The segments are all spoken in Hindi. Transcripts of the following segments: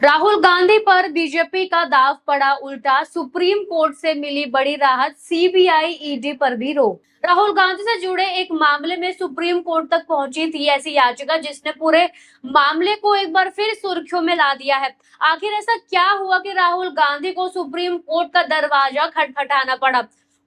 राहुल गांधी पर बीजेपी का दाव पड़ा उल्टा, सुप्रीम कोर्ट से मिली बड़ी राहत, सीबीआई ईडी पर भी रोक। राहुल गांधी से जुड़े एक मामले में सुप्रीम कोर्ट तक पहुंची थी ऐसी याचिका जिसने पूरे मामले को एक बार फिर सुर्खियों में ला दिया है। आखिर ऐसा क्या हुआ कि राहुल गांधी को सुप्रीम कोर्ट का दरवाजा खटखटाना पड़ा?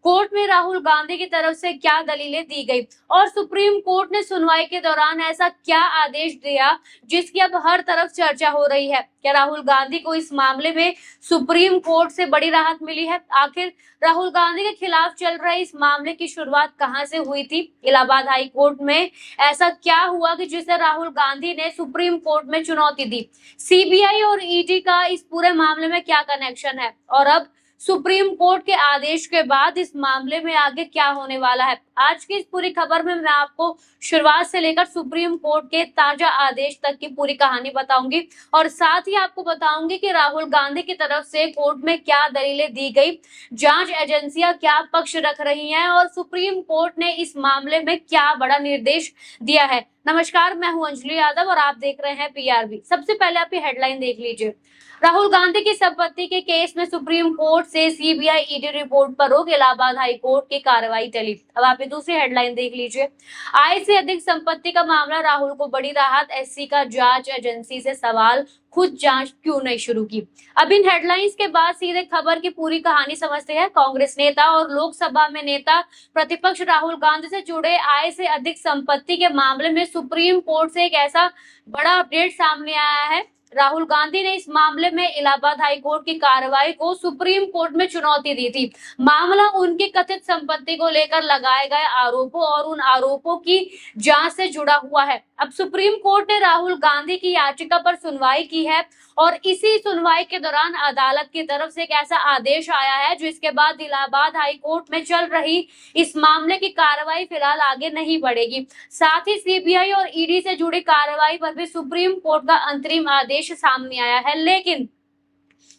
कोर्ट में राहुल गांधी की तरफ से क्या दलीलें दी गई और सुप्रीम कोर्ट ने सुनवाई के दौरान ऐसा क्या आदेश दिया जिसकी अब हर तरफ चर्चा हो रही है? क्या राहुल गांधी को इस मामले में सुप्रीम कोर्ट से बड़ी राहत मिली है? आखिर राहुल गांधी के खिलाफ चल रहे इस मामले की शुरुआत कहां से हुई थी? इलाहाबाद हाई कोर्ट में ऐसा क्या हुआ कि जिसे राहुल गांधी ने सुप्रीम कोर्ट में चुनौती दी? सीबीआई और ईडी का इस पूरे मामले में क्या कनेक्शन है और अब सुप्रीम कोर्ट के आदेश के बाद इस मामले में आगे क्या होने वाला है? आज की इस पूरी खबर में मैं आपको शुरुआत से लेकर सुप्रीम कोर्ट के ताजा आदेश तक की पूरी कहानी बताऊंगी और साथ ही आपको बताऊंगी कि राहुल गांधी की तरफ से कोर्ट में क्या दलीलें दी गई, जांच एजेंसियां क्या पक्ष रख रही हैं और सुप्रीम कोर्ट ने इस मामले में क्या बड़ा निर्देश दिया है। नमस्कार, मैं हूं अंजलि यादव और आप देख रहे हैं पीआरबी। सबसे पहले आप ये हेडलाइन देख लीजिए। राहुल गांधी की संपत्ति के केस में सुप्रीम कोर्ट से सीबीआई ईडी रिपोर्ट पर रोक, इलाहाबाद हाई कोर्ट की कार्रवाई टली। अब आप ये दूसरी हेडलाइन देख लीजिए। आय से अधिक संपत्ति का मामला, राहुल को बड़ी राहत, एससी का जांच एजेंसी से सवाल, खुद जांच क्यों नहीं शुरू की? अब इन हेडलाइंस के बाद सीधे खबर की पूरी कहानी समझते हैं। कांग्रेस नेता और लोकसभा में नेता प्रतिपक्ष राहुल गांधी से जुड़े आय से अधिक संपत्ति के मामले में सुप्रीम कोर्ट से एक ऐसा बड़ा अपडेट सामने आया है। राहुल गांधी ने इस मामले में इलाहाबाद हाई कोर्ट की कार्रवाई को सुप्रीम कोर्ट में चुनौती दी थी। मामला उनकी कथित संपत्ति को लेकर लगाए गए आरोपों और उन आरोपों की जांच से जुड़ा हुआ है। अब सुप्रीम कोर्ट ने राहुल गांधी की याचिका पर सुनवाई की है और इसी सुनवाई के दौरान अदालत की तरफ से एक ऐसा आदेश आया है जिसके बाद इलाहाबाद हाई कोर्ट में चल रही इस मामले की कार्रवाई फिलहाल आगे नहीं बढ़ेगी। साथ ही सीबीआई और ईडी से जुड़ी कार्रवाई पर भी सुप्रीम कोर्ट का अंतरिम आदेश सामने आया है। लेकिन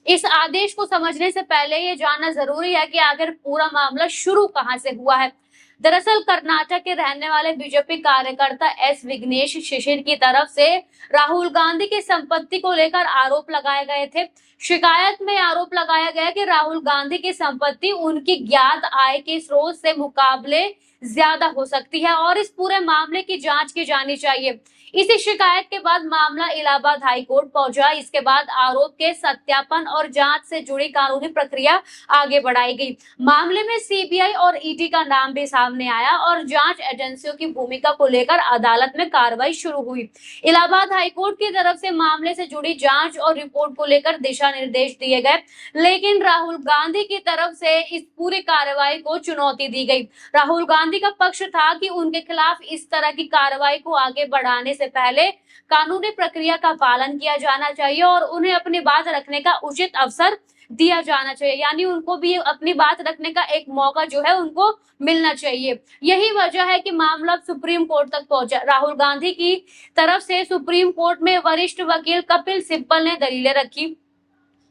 इस आदेश को समझने से पहले ये जानना जरूरी है कि आखिर पूरा मामला शुरू कहां से हुआ है। दरअसल कर्नाटक के रहने वाले बीजेपी कार्यकर्ता एस विघ्नेश शिशिर की तरफ से राहुल गांधी की संपत्ति को लेकर आरोप लगाए गए थे। शिकायत में आरोप लगाया गया कि राहुल गांधी की संपत्ति उनकी ज्ञात आय के स्रोत से मुकाबले ज्यादा हो सकती है और इस पूरे मामले की जांच की जानी चाहिए। इसी शिकायत के बाद मामला इलाहाबाद हाई कोर्ट पहुंचा। इसके बाद आरोप के सत्यापन और जांच से जुड़ी कानूनी प्रक्रिया आगे बढ़ाई गई। मामले में सीबीआई और ईडी का नाम भी सामने आया और जांच एजेंसियों की भूमिका को लेकर अदालत में कार्रवाई शुरू हुई। इलाहाबाद हाई कोर्ट की तरफ से मामले से जुड़ी जांच और रिपोर्ट को लेकर दिशा निर्देश दिए गए, लेकिन राहुल गांधी की तरफ से इस पूरी कार्रवाई को चुनौती दी गई। राहुल गांधी का पक्ष था कि उनके खिलाफ इस तरह की कार्रवाई को आगे बढ़ाने से पहले कानूनी प्रक्रिया का पालन किया जाना चाहिए और उन्हें अपनी बात रखने का उचित अवसर दिया जाना चाहिए, यानी उनको भी अपनी बात रखने का एक मौका जो है उनको मिलना चाहिए। यही वजह है कि मामला सुप्रीम कोर्ट तक पहुंचा। राहुल गांधी की तरफ से सुप्रीम कोर्ट में वरिष्ठ वकील कपिल सिब्बल ने दलीलें रखी।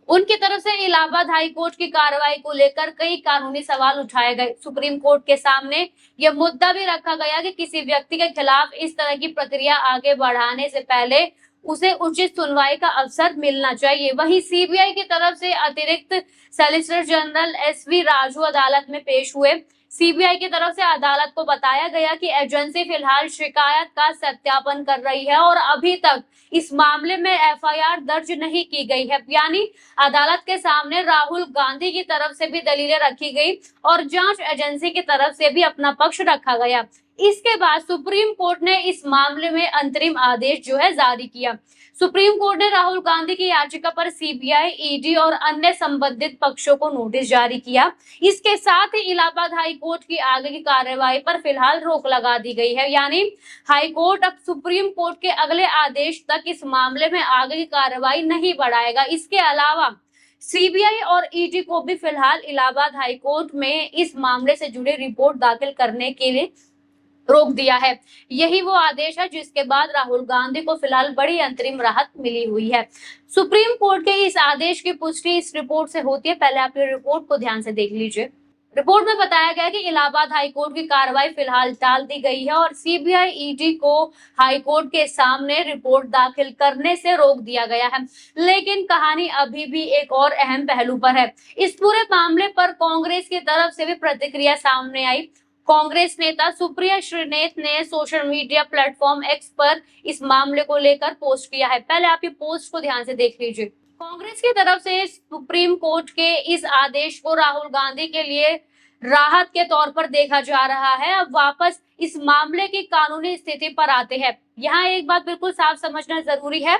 उनकी तरफ से इलाहाबाद हाई कोर्ट की कार्रवाई को लेकर कई कानूनी सवाल उठाए गए। सुप्रीम कोर्ट के सामने यह मुद्दा भी रखा गया कि किसी व्यक्ति के खिलाफ इस तरह की प्रक्रिया आगे बढ़ाने से पहले उसे उचित सुनवाई का अवसर मिलना चाहिए। वहीं सीबीआई की तरफ से अतिरिक्त सॉलिसिटर जनरल एसवी राजू अदालत में पेश हुए। सीबीआई की तरफ से अदालत को बताया गया कि एजेंसी फिलहाल शिकायत का सत्यापन कर रही है और अभी तक इस मामले में एफआईआर दर्ज नहीं की गई है, यानी अदालत के सामने राहुल गांधी की तरफ से भी दलीलें रखी गई और जांच एजेंसी की तरफ से भी अपना पक्ष रखा गया। इसके बाद सुप्रीम कोर्ट ने इस मामले में अंतरिम आदेश जो है जारी किया। सुप्रीम कोर्ट ने राहुल गांधी की याचिका पर सीबीआई, ईडी और अन्य संबंधित पक्षों को नोटिस जारी किया। इसके साथ ही इलाहाबाद हाई कोर्ट की आगे की कार्रवाई पर फिलहाल रोक लगा दी गई है, यानी हाई कोर्ट अब सुप्रीम कोर्ट के अगले आदेश तक इस मामले में आगे की कार्रवाई नहीं बढ़ाएगा। इसके अलावा सीबीआई और ईडी को भी फिलहाल इलाहाबाद हाई कोर्ट में इस मामले से जुड़ी रिपोर्ट दाखिल करने के लिए रोक दिया है। यही वो आदेश है जिसके बाद राहुल गांधी को फिलहाल बड़ी अंतरिम राहत मिली हुई है। सुप्रीम कोर्ट के इस आदेश की पुष्टि इस रिपोर्ट से होती है। पहले आप ये रिपोर्ट को ध्यान से देख लीजिए। रिपोर्ट में बताया गया कि इलाहाबाद हाईकोर्ट की कार्रवाई फिलहाल टाल दी गई है और सीबीआई ईडी को हाईकोर्ट के सामने रिपोर्ट दाखिल करने से रोक दिया गया है। लेकिन कहानी अभी भी एक और अहम पहलू पर है। इस पूरे मामले पर कांग्रेस की तरफ से भी प्रतिक्रिया सामने आई। कांग्रेस नेता सुप्रिया श्रीनेत ने सोशल मीडिया प्लेटफॉर्म एक्स पर इस मामले को लेकर पोस्ट किया है। पहले आप ये पोस्ट को ध्यान से देख लीजिए। कांग्रेस की तरफ से सुप्रीम कोर्ट के इस आदेश को राहुल गांधी के लिए राहत के तौर पर देखा जा रहा है। अब वापस इस मामले की कानूनी स्थिति पर आते हैं। यहाँ एक बात बिल्कुल साफ समझना जरूरी है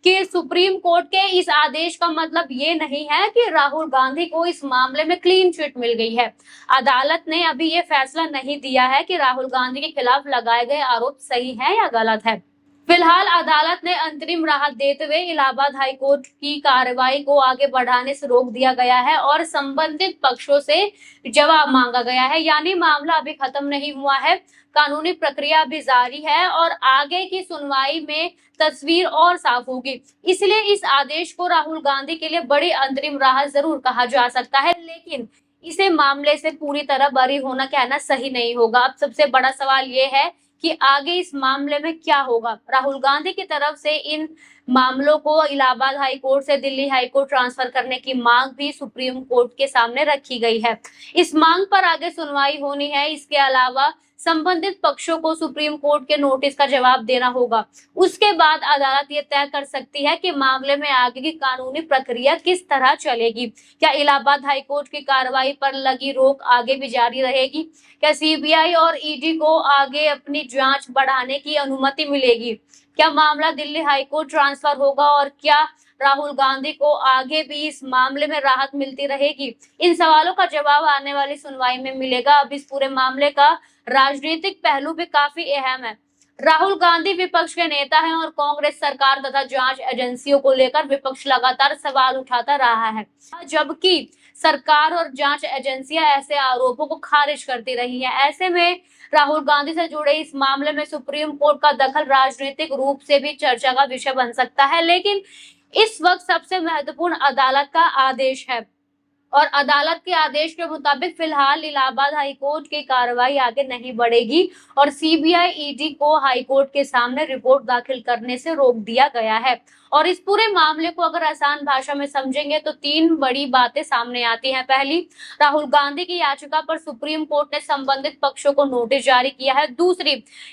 कि सुप्रीम कोर्ट के इस आदेश का मतलब ये नहीं है कि राहुल गांधी को इस मामले में क्लीन चिट मिल गई है। अदालत ने अभी ये फैसला नहीं दिया है कि राहुल गांधी के खिलाफ लगाए गए आरोप सही है या गलत है। फिलहाल अदालत ने अंतरिम राहत देते हुए इलाहाबाद हाईकोर्ट की कार्रवाई को आगे बढ़ाने से रोक दिया गया है और संबंधित पक्षों से जवाब मांगा गया है। यानी मामला अभी खत्म नहीं हुआ है, कानूनी प्रक्रिया भी जारी है और आगे की सुनवाई में तस्वीर और साफ होगी। इसलिए इस आदेश को राहुल गांधी के लिए बड़ी अंतरिम राहत जरूर कहा जा सकता है, लेकिन इसे मामले से पूरी तरह बरी होना कहना सही नहीं होगा। अब सबसे बड़ा सवाल ये है कि आगे इस मामले में क्या होगा। राहुल गांधी की तरफ से इन मामलों को इलाहाबाद हाई कोर्ट से दिल्ली हाई कोर्ट ट्रांसफर करने की मांग भी सुप्रीम कोर्ट के सामने रखी गई है। इस मांग पर आगे सुनवाई होनी है। इसके अलावा संबंधित पक्षों को सुप्रीम कोर्ट के नोटिस का जवाब देना होगा। उसके बाद अदालत ये तय कर सकती है कि मामले में आगे की कानूनी प्रक्रिया किस तरह चलेगी। क्या इलाहाबाद हाई कोर्ट की कार्रवाई पर लगी रोक आगे भी जारी रहेगी? क्या सीबीआई और ईडी को आगे अपनी जांच बढ़ाने की अनुमति मिलेगी? क्या मामला दिल्ली हाई कोर्ट ट्रांसफर होगा और क्या राहुल गांधी को आगे भी इस मामले में राहत मिलती रहेगी? इन सवालों का जवाब आने वाली सुनवाई में मिलेगा। अब इस पूरे मामले का राजनीतिक पहलू भी काफी अहम है। राहुल गांधी विपक्ष के नेता हैं और कांग्रेस सरकार तथा जांच एजेंसियों को लेकर विपक्ष लगातार सवाल उठाता रहा है, जबकि सरकार और जांच एजेंसियां ऐसे आरोपों को खारिज करती रही है। ऐसे में राहुल गांधी से जुड़े इस मामले में सुप्रीम कोर्ट का दखल राजनीतिक रूप से भी चर्चा का विषय बन सकता है, लेकिन इस वक्त सबसे महत्वपूर्ण अदालत का आदेश है और अदालत के आदेश के मुताबिक फिलहाल इलाहाबाद हाईकोर्ट की कार्रवाई आगे नहीं बढ़ेगी और सीबीआई ईडी को हाईकोर्ट के सामने रिपोर्ट दाखिल करने से रोक दिया गया है। और इस पूरे मामले को अगर आसान भाषा में समझेंगे तो तीन बड़ी बातें सामने आती हैं। पहली, राहुल गांधी की याचिका पर सुप्रीम कोर्ट ने संबंधित पक्षों को नोटिस जारी किया है। दूसरी,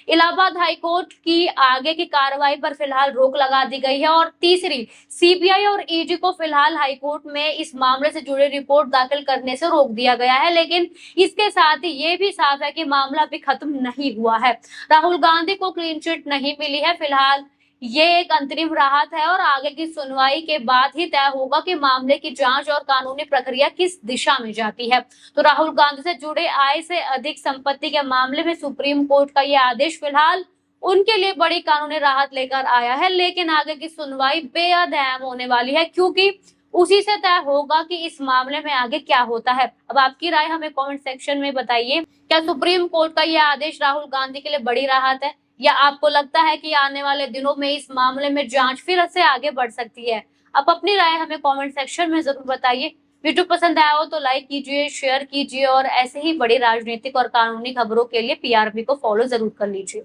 इलाहाबाद हाईकोर्ट की आगे की कार्रवाई पर फिलहाल रोक लगा दी गई है। और तीसरी, सीबीआई और ईडी को फिलहाल हाईकोर्ट में इस मामले से जुड़े रिपोर्ट दाखिल करने से रोक दिया गया है। लेकिन इसके साथ ही ये भी साफ है कि मामला अभी खत्म नहीं हुआ है। राहुल गांधी को क्लीन चिट नहीं मिली है। फिलहाल ये एक अंतरिम राहत है और आगे की सुनवाई के बाद ही तय होगा कि मामले की जांच और कानूनी प्रक्रिया किस दिशा में जाती है। तो राहुल गांधी से जुड़े आय से अधिक संपत्ति के मामले में सुप्रीम कोर्ट का ये आदेश फिलहाल उनके लिए बड़ी कानूनी राहत लेकर आया है, लेकिन आगे की सुनवाई बेहद अहम होने वाली है क्योंकि उसी से तय होगा कि इस मामले में आगे क्या होता है। अब आपकी राय हमें कमेंट सेक्शन में बताइए। क्या सुप्रीम कोर्ट का यह आदेश राहुल गांधी के लिए बड़ी राहत है या आपको लगता है कि आने वाले दिनों में इस मामले में जांच फिर से आगे बढ़ सकती है? आप अपनी राय हमें कमेंट सेक्शन में जरूर बताइए। वीडियो पसंद आया हो तो लाइक कीजिए, शेयर कीजिए और ऐसे ही बड़ी राजनीतिक और कानूनी खबरों के लिए पीआरबी को फॉलो जरूर कर लीजिए।